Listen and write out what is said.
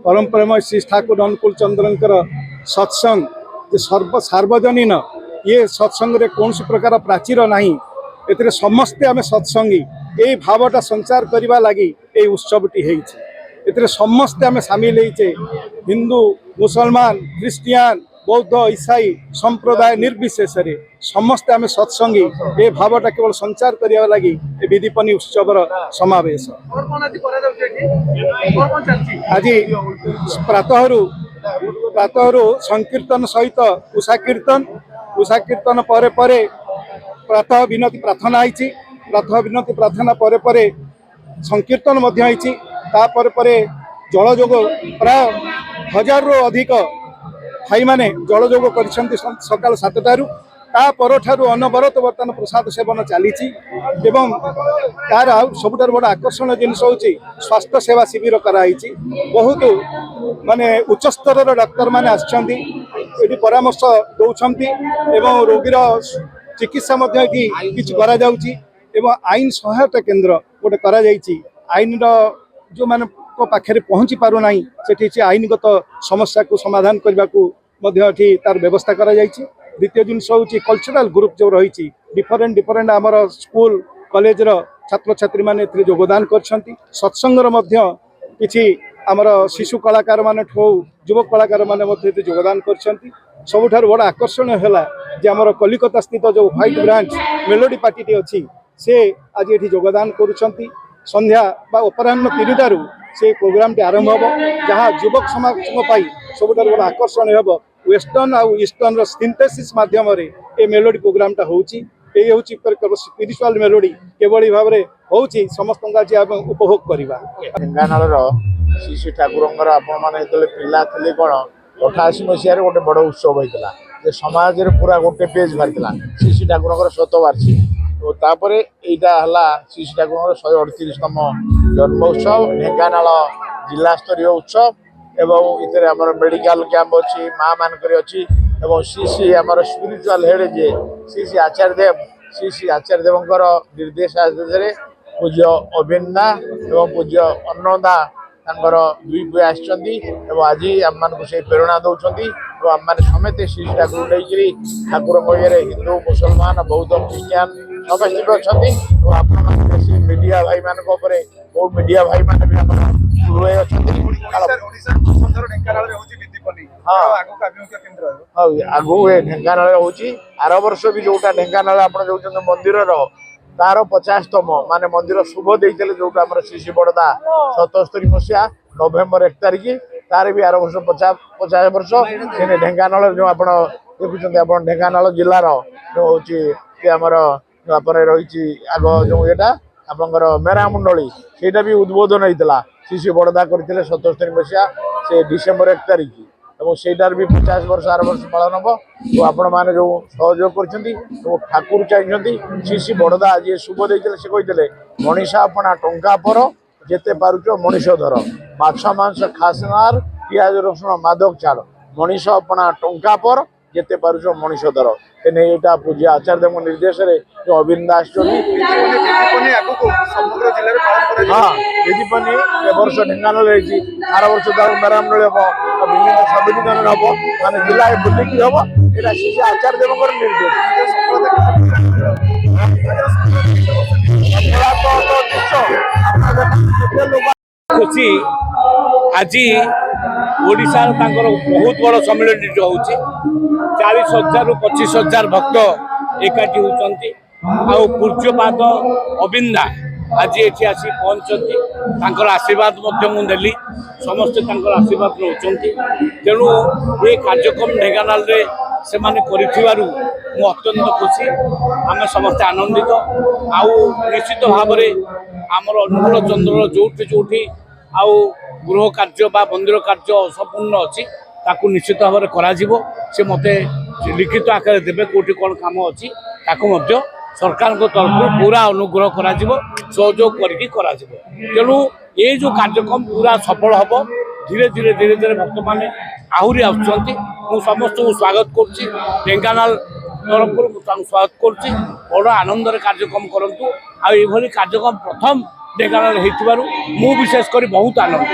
परम प्रेमय श्री ठाकुर अनुकूल चंद्रंकर सत्संग सार्वजनीन ये सत्संग रे कौन प्रकार प्राचीर नहीं ए समस्ते आम सत्संगी यही भावटा संचार करने लगी ये उत्सवटी होती समस्ते आम सामिल होचे हिंदू मुसलमान क्रिश्चियन बौद्ध ईसाई संप्रदाय निर्विशेष समस्ते आम सत्संगी ये भावटा केवल संचार करने लगी विधिपनी उत्सव समावेश आज प्रातः संकीर्तन सहित उषा कीर्तन पर प्रातः विनती प्रार्थना आई प्रातः विनती प्रार्थना पर संकीर्तन जलजोग प्राय 1000 रु अधिक भाई माने जलजोग कर सकाल 7टारू ठारू अनवरत बर्तमान प्रसाद सेवन चली तार सबुठ बड़ आकर्षण जिनस हूँ स्वास्थ्य सेवा शिविर कराई बहुत माने उच्च स्तर डाक्तर माने आसछन्ती परामर्श दौरान रोगीर चिकित्सा किछि करा जाउची एवं आईन सहायता केन्द्र गोटे करा आईन जो मान पाखे पहुँची पार ना से आईनगत समस्या को समाधान करने को तार व्यवस्था करा द्वितीय जिनस हूँ कल्चरल ग्रुप जो रही डिफरेन्ट आमर स्कूल कॉलेज छात्र छात्री मैंने योगदान करछन्ती सत्संगर किछि आमर शिशु कलाकार मान युवक कलाकार मान योगदान करछन्ती सबुठार बड़ आकर्षण है जे आमर कलिकता स्थित जो व्हाइट ब्रांच मेलोडी पार्टी अच्छी से आज ये योगदान करुछन्ती संध्या अपराह्न 3टारू से प्रोग्राम टी आरंभ हो जहाँ युवक समाज सबुठार बड़ आकर्षण हो वेस्टर्न आउ ईस्टर्न सिंथेसिस माध्यम ये मेलोडी प्रोग्राम टा होची ये हूँ स्पिरिचुअल मेलोडी केवली भाव में हूँ समस्त उपभोग करवा ढेंकानाल श्री ठाकुर आपण पिला थे कौन 88 मसीह गोटे बड़ उत्सव होता समाज रे पूरा गोटे पेज बाहरी श्री ठाकुर शतवार्षिक तो तापर यहाँ श्री ठाकुर 138तम जन्म उत्सव ढेंकानाल जिला स्तरीय उत्सव एवं इतने आम मेडिकल कैंप अच्छी माँ मानक अच्छी श्री आम स्पिरिचुअल हेड जे श्री आचार्य देवंकर निर्देश पूज्य अभिन्दा एवं पूज्य अन्नदा तांकर दुई पुए आसछन्ती आज आम मान से प्रेरणा दौरान आम मैंने समेत श्री ठाकुर नहीं ठाकुर ये हिंदू मुसलमान बौद्ध क्रिश्चियन समस्त अच्छा आप मीडिया भाई मान बहुत मीडिया भाई मान भी आगु ढेंकानाल होची आर वर्ष भी जोटा ढेंकानाल आप जो मंदिर तार 50तम माने मंदिर शुभ देते जोटा आम श्री श्री बड़दा 77 मसीहा नवेम्बर 1 तारिख तार भी आर वर्ष 50 वर्ष से ढेंकानाल जो आप देखुं ढेंकानाल जिलार जो हूँ रही आग जो यहाँ आपंकर मेरा मंडली सेटा भी उद्बोधन होता श्री श्री बड़दा करते 77 मसीहा से डिसेम्बर 1 तारिख और सेटार भी 50 वर्ष आर वर्ष पालन हम तो आपण मैंने जो सहयोग कर ठाकुर चाहिए श्री श्री बड़दा आज शुभ देते से कहते मनीषा अपना टंका पर जेते पारुच मनीष धर माछ मांस खासनार पियाज रसुण मादक छाड़ मनीष अपना टंका पर जेते पारुच मनीष धर यहाँ पूज्य आचार्य देव निर्देश जो अभिन दास हाँ दीदीपनी ए वर्ष ढेंकानाल आर वर्ष मेरा मंडल हम विभिन्न संविधान हम माने जिला बुलिकी हम यहाँ श्री आचार्य देव निर्देश खुशी आज ओडिशा बहुत बड़ सम्मेलन होची 40,000 रु 25,000 भक्त एकाठी होती पूज्यपाद अबिंदा आज ये आसी पहुँचती आशीर्वाद मुझे समस्ते आशीर्वाद नौकरी तेणु ये कार्यक्रम ढेंकानाल से मु अत्यंत खुशी आम समस्ते आनंदित आउ निश्चित भाव आमर अनुकूल चंद्र जोटी आउ गृह कार्य बा मंदिर कार्य असंपूर्ण अच्छी ताकू निश्चित भाव में कर मते लिखित आकार देवे कौटी कौन कम अच्छी सरकार तरफ पूरा अनुग्रह करा सहयोग करू ये जो कार्यक्रम पूरा सफल हम धीरे धीरे धीरे धीरे भक्त मैंने आहरी आसुँच समस्त को स्वागत करुँच ढेंकानाल तरफ स्वागत करुँच बड़ आनंद कार्यक्रम करूँ आई कार्यक्रम प्रथम ढेंकानाल हो विशेष कर बहुत आनंद।